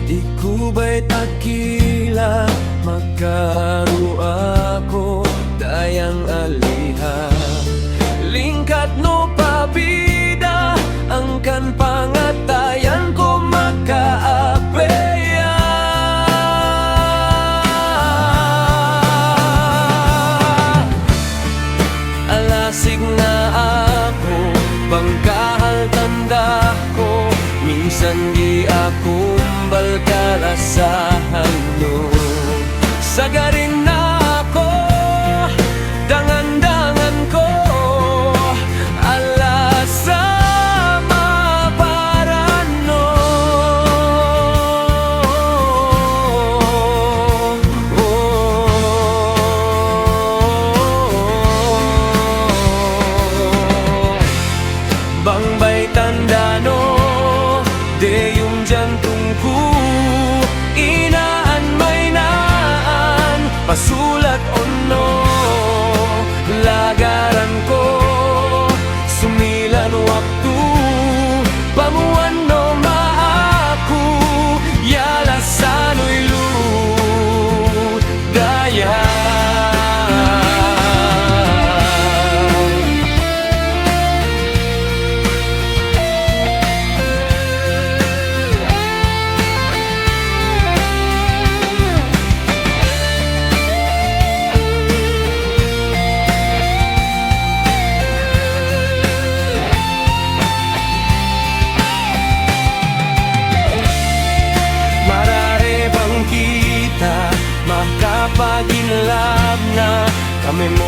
Di ko ba'y takila magkaro ako dayang aliha. Lingkat no pabida ang kan pangatayan ko makaapeya. Alasig na ako bangkahal tanda ko, minsan di ako balkalasahan no. Sagarin na ako, dangan-dangan ko, alasa maparano. Bangbay tandano, de yung jantungku, inaan may naan, pasulat ono, lagaran ko, sumilan waktu, pamuan no maaku, yala sano'y ludaya. Makapaginlab na kami mo